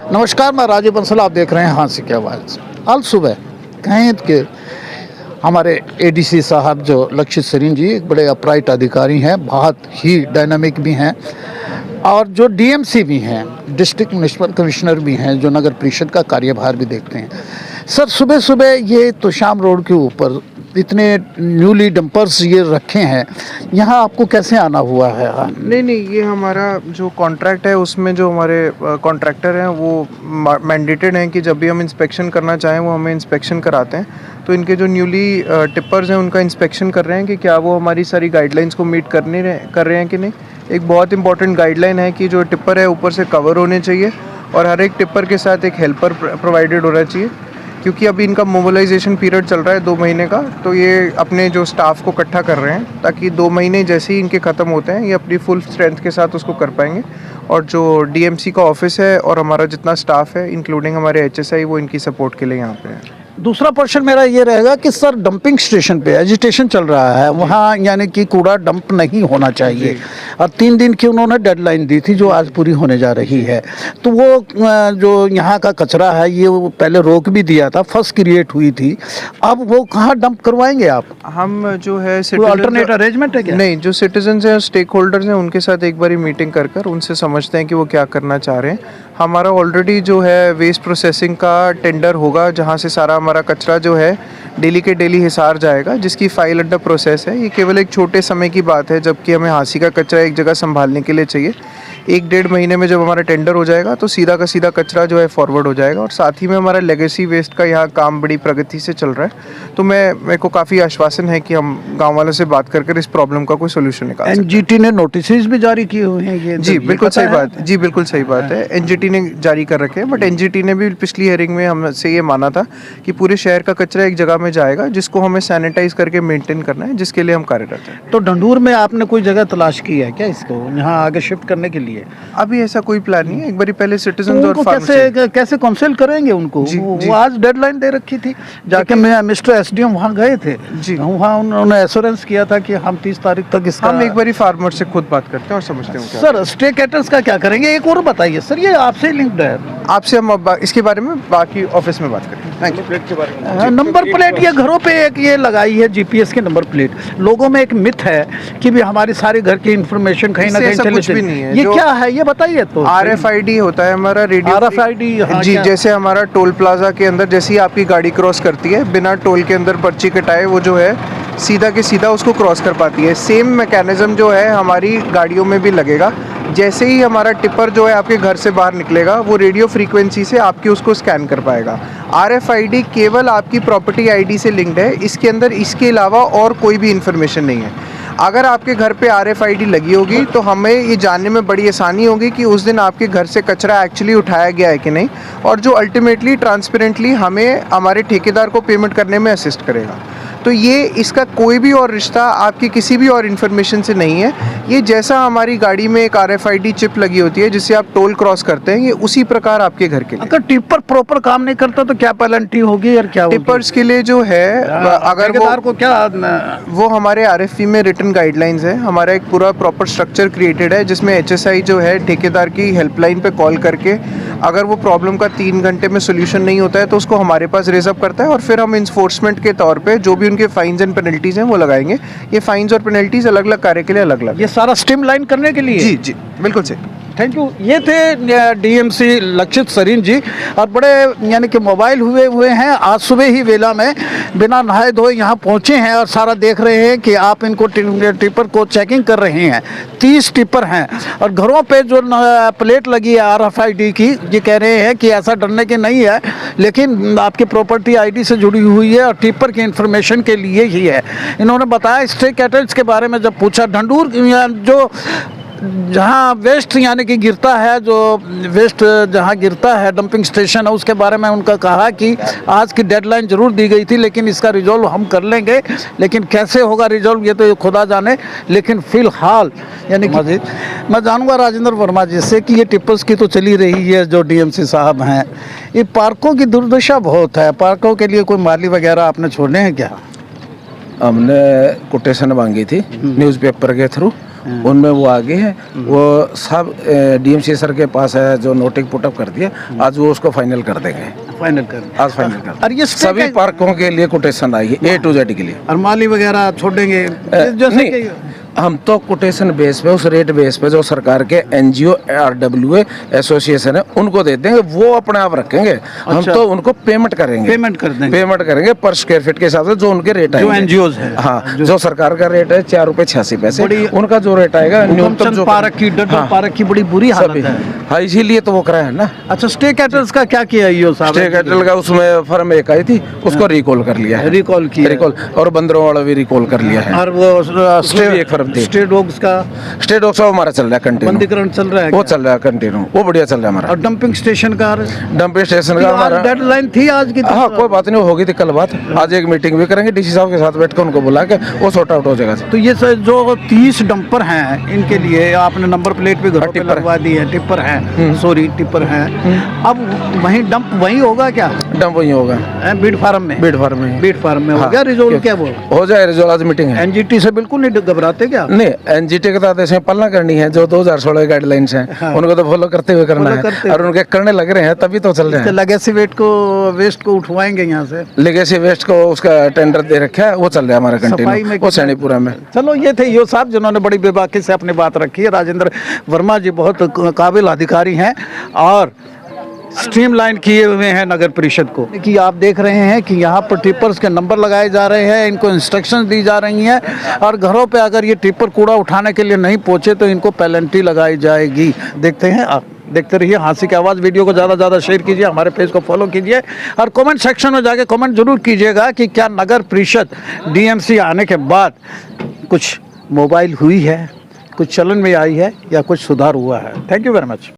नमस्कार, मैं राजीव बंसल, आप देख रहे हैं हाँसी की आवाज़। आज सुबह कहें कि हमारे एडीसी साहब जो लक्षित सरीन जी एक बड़े अपराइट अधिकारी हैं, बहुत ही डायनामिक भी हैं और जो डीएमसी भी हैं, डिस्ट्रिक्ट म्युनिसिपल कमिश्नर भी हैं, जो नगर परिषद का कार्यभार भी देखते हैं। सर, सुबह सुबह ये तोशाम रोड के ऊपर इतने न्यूली डंपर्स ये रखे हैं, यहाँ आपको कैसे आना हुआ है? नहीं, ये हमारा जो कॉन्ट्रैक्ट है उसमें जो हमारे कॉन्ट्रैक्टर हैं वो मैंडेटेड हैं कि जब भी हम इंस्पेक्शन करना चाहें वो हमें इंस्पेक्शन कराते हैं। तो इनके जो न्यूली टिपर्स हैं उनका इंस्पेक्शन कर रहे हैं कि क्या वो हमारी सारी गाइडलाइंस को मीट कर रहे हैं कि नहीं। एक बहुत इंपॉर्टेंट गाइडलाइन है कि जो टिपर है ऊपर से कवर होने चाहिए और हर एक टिपर के साथ एक हेल्पर प्रोवाइडेड होना चाहिए, क्योंकि अभी इनका मोबिलाइजेशन पीरियड चल रहा है 2 महीने का। तो ये अपने जो स्टाफ को इकट्ठा कर रहे हैं ताकि 2 महीने जैसे ही इनके ख़त्म होते हैं ये अपनी फुल स्ट्रेंथ के साथ उसको कर पाएंगे। और जो डीएमसी का ऑफिस है और हमारा जितना स्टाफ है इंक्लूडिंग हमारे एचएसआई वो इनकी सपोर्ट के लिए यहाँ पे है। दूसरा क्वेश्चन मेरा ये रहेगा कि सर, डंपिंग स्टेशन पे एजिटेशन चल रहा है, वहाँ यानी कि कूड़ा डंप नहीं होना चाहिए और 3 दिन की उन्होंने डेडलाइन दी थी जो आज पूरी होने जा रही है। तो वो जो यहाँ का कचरा है ये वो पहले रोक भी दिया था, फर्स्ट क्रिएट हुई थी, अब वो कहाँ डंप करवाएंगे आप? हम जो है अल्टरनेट अरेंजमेंट है क्या? नहीं, जो सिटीजन्स हैं स्टेक होल्डर्स हैं उनके साथ एक बारी मीटिंग कर उनसे समझते हैं कि वो क्या करना चाह रहे हैं। हमारा ऑलरेडी जो है वेस्ट प्रोसेसिंग का टेंडर होगा जहाँ से सारा हमारा कचरा जो है डेली के डेली हिसार जाएगा, जिसकी फाइल अंडर प्रोसेस है। ये केवल एक छोटे समय की बात है, जबकि हमें हाँसी का कचरा एक जगह संभालने के लिए चाहिए। 1-1.5 महीने में जब हमारा टेंडर हो जाएगा तो सीधा का सीधा कचरा जो है फॉरवर्ड हो जाएगा। और साथ ही में हमारा लेगेसी वेस्ट का यहाँ काम बड़ी प्रगति से चल रहा है। तो मेरे को काफ़ी आश्वासन है कि हम गाँव वालों से बात कर इस प्रॉब्लम का कोई सोल्यूशन निकाल सकते हैं। एनजीटी ने नोटिस भी जारी किए हुए हैं ये? जी बिल्कुल सही बात, जी बिल्कुल सही बात है। एनजीटी ने जारी कर रखे हैं, बट एनजीटी ने भी पिछली हियरिंग में हमसे ये माना था कि पूरे शहर का कचरा एक जगह में जाएगा जिसको हमें सैनिटाइज करके मेंटेन करना है, जिसके लिए हम कार्यरत हैं। तो डंडूर में आपने कोई जगह तलाश की है क्या इसको यहाँ आगे शिफ्ट करने के लिए? अभी ऐसा कोई प्लान नहीं है। एक बार पहले सिटीजन और कैसे काउंसिल करेंगे उनको? वो आज डेडलाइन दे रखी थी, जाके मैं मिस्टर एसडीएम वहाँ गए थे जी, वहाँ उन्होंने एश्योरेंस किया था कि हम 30 तारीख तक इसका। हम एक बार फार्मर से खुद बात करते हैं और समझते हैं सर। स्टे कैटर्स का क्या करेंगे? एक और बताइए सर, ये आपसे लिंक्ड है। आपसे हम इसके बारे में बाकी ऑफिस में बात करेंगे। नंबर प्लेट ये घरों पे एक ये लगाई है जीपीएस की नंबर प्लेट। लोगों में एक मिथ है कि भी हमारी सारे घर की इंफॉर्मेशन कहीं ना कहीं कुछ भी नहीं है। ये क्या है ये बताइए तो। RFID होता है हमारा, रेडियो RFID जी। जैसे हमारा टोल प्लाजा के अंदर जैसे ही आपकी गाड़ी क्रॉस करती है बिना टोल के अंदर पर्ची कटाए वो जो है सीधा के सीधा उसको क्रॉस कर पाती है। सेम मैकेनिज्म जो है हमारी गाड़ियों में भी लगेगा। जैसे ही हमारा टिपर जो है आपके घर से बाहर निकलेगा वो रेडियो फ्रीक्वेंसी से आपकी उसको स्कैन कर पाएगा। RFID केवल आपकी प्रॉपर्टी ID से लिंक्ड है, इसके अंदर इसके अलावा और कोई भी इंफॉर्मेशन नहीं है। अगर आपके घर पे RFID लगी होगी तो हमें ये जानने में बड़ी आसानी होगी कि उस दिन आपके घर से कचरा एक्चुअली उठाया गया है कि नहीं, और जो अल्टीमेटली ट्रांसपेरेंटली हमें हमारे ठेकेदार को पेमेंट करने में असिस्ट करेगा। तो ये इसका कोई भी और रिश्ता आपकी किसी भी और इन्फॉर्मेशन से नहीं है। ये जैसा हमारी गाड़ी में एक RFID चिप लगी होती है जिससे आप टोल क्रॉस करते हैं, ये उसी प्रकार आपके घर के लिए। अगर टिपर प्रॉपर काम नहीं करता तो क्या पेनल्टी होगी और क्या होगी? टिपर्स के लिए जो है अगर वो हमारे RFP में रिटन गाइडलाइंस है। हमारा एक पूरा प्रॉपर स्ट्रक्चर क्रिएटेड है जिसमें HSI जो है ठेकेदार की हेल्पलाइन पे कॉल करके अगर वो प्रॉब्लम का 3 घंटे में सोल्यूशन नहीं होता है तो उसको हमारे पास रेज अप करता है और फिर हम इन्फोर्समेंट के तौर पे जो भी उनके फाइन्स एंड पेनल्टीज हैं वो लगाएंगे। ये फाइन्स और पेनल्टीज अलग अलग कार्य के लिए अलग अलग। ये सारा स्ट्रीमलाइन करने के लिए? जी बिल्कुल सही। Thank you. ये थे DMC लक्षित सरीन जी, और बड़े यानी कि मोबाइल हुए हैं। आज सुबह ही वेला में बिना नहाए धोए यहाँ पहुँचे हैं और सारा देख रहे हैं कि आप इनको टिपर को चेकिंग कर रहे हैं। 30 टिपर हैं और घरों पे जो प्लेट लगी है RFID की, ये कह रहे हैं कि ऐसा डरने की नहीं है, लेकिन आपकी प्रॉपर्टी ID से जुड़ी हुई है और टिपर की इंफॉर्मेशन के लिए ही है। इन्होंने बताया स्टे कैटल्स के बारे में जब पूछा, ढंडूर जो जहाँ वेस्ट यानी कि गिरता है, जो वेस्ट जहाँ गिरता है डंपिंग स्टेशन है, उसके बारे में उनका कहा कि आज की डेडलाइन ज़रूर दी गई थी लेकिन इसका रिजॉल्व हम कर लेंगे, लेकिन कैसे होगा रिजॉल्व ये तो खुदा जाने। लेकिन फ़िलहाल यानी कि मैं जानूंगा राजेंद्र वर्मा जी से कि ये टिप्पस की तो चली रही है जो DMC साहब हैं, ये पार्कों की दुर्दशा बहुत है। पार्कों के लिए कोई माली वगैरह आपने छोड़े हैं क्या? हमने कोटेशन मांगी थी न्यूज़पेपर के थ्रू, उनमें वो आगे हैं, वो सब डीएमसी सर के पास है जो नोटिस पुटअप कर दिया, आज वो उसको फाइनल कर देंगे। फाइनल कर आज फाइनल कर और ये सभी पार्कों के लिए कोटेशन आई है A to Z के लिए। और माली वगैरह छोड़ेंगे जैसे नहीं, कि हम तो कोटेशन बेस पे, उस रेट बेस पे जो सरकार के एनजीओ RWA एसोसिएशन है उनको दे देंगे, वो अपने आप रखेंगे। हम अच्छा। तो उनको पेमेंट करेंगे, पेमेंट कर देंगे पेमेंट करेंगे पर स्क्वायर फीट के हिसाब से जो उनके रेट जो आएंगे। NGOs है। हाँ, जो सरकार का रेट है 4 रुपए 86 पैसे, बड़ी- उनका जो रेट आएगा न्यूनतम हुकमचंद जो पार्क की डडल हाँ, पार्क की बड़ी बुरी सभी हालत है। हाँ, इसीलिए तो वो कराया है ना। अच्छा, स्टे कैटल्स का क्या किया ईओ साहब? स्टे कैटल का उसमें फर्म एक आई थी, उसको रिकॉल कर लिया है, रिकॉल किया है। रिकॉल, और बंदरों वाला भी रिकॉल कर लिया है। और वो उसमें भी एक फर्म थी। स्टे डॉग्स का स्टेट डॉग साहब हमारा चल रहा है कंटिन्यू, बंदीकरण चल रहा है वो क्या? चल रहा है कंटिन्यू, वो बढ़िया चल रहा है हमारा। और डंपिंग स्टेशन का डंपिंग स्टेशन का हमारा डेडलाइन थी आज की? हाँ, कोई बात नहीं, होगी थी कल बात। आज एक मीटिंग भी करेंगे डीसी साहब के साथ बैठ कर, उनको बुला के वो सॉर्ट आउट हो जाएगा। तो ये सर जो 30 डंपर हैं, इनके लिए आपने नंबर प्लेट भी घरों पे टिप्पर लगवा दी है, टिप्पर है, सॉरी टिप्पर है। अब वहीं डंप वहीं होगा क्या? डंप वही होगा बीड फार्म में? बीड फार्म में। बीड फार्म में हो हाँ, गया रिजोल्व? क्यों? क्या बोल हो जाए रिजोल्व, आज मीटिंग है। एनजीटी से बिल्कुल नहीं घबराते क्या? नहीं, एनजीटी के तहत ऐसे पालना करनी है, जो 2016 गाइडलाइंस हैं हाँ। उनको तो फॉलो करते हुए करना फॉलो करते है, और उनके करने लग रहे हैं तभी तो चल रहे हैं। लेगेसी वेस्ट को उठवाएंगे यहाँ से? लेगेसी वेस्ट को उसका टेंडर दे रखा है, वो चल रहा है हमारा सफाई कंटिन्यू, में वो सैनीपुरा में। चलो, ये थे ईओ साहब जिन्होंने बड़ी बेबाकी से अपनी बात रखी है। राजेंद्र वर्मा जी बहुत काबिल अधिकारी हैं और स्ट्रीमलाइन किए हुए हैं नगर परिषद को। कि आप देख रहे हैं कि यहाँ पर टिपर्स के नंबर लगाए जा रहे हैं, इनको इंस्ट्रक्शंस दी जा रही हैं, और घरों पे अगर ये टिपर कूड़ा उठाने के लिए नहीं पहुँचे तो इनको पेनल्टी लगाई जाएगी। देखते हैं, आप देखते रहिए हांसी की आवाज़। वीडियो को ज़्यादा से ज़्यादा शेयर कीजिए, हमारे पेज को फॉलो कीजिए, और कमेंट सेक्शन में जाके कमेंट जरूर कीजिएगा कि क्या नगर परिषद डीएमसी आने के बाद कुछ मोबाइल हुई है, कुछ चलन में आई है, या कुछ सुधार हुआ है। Thank you very much.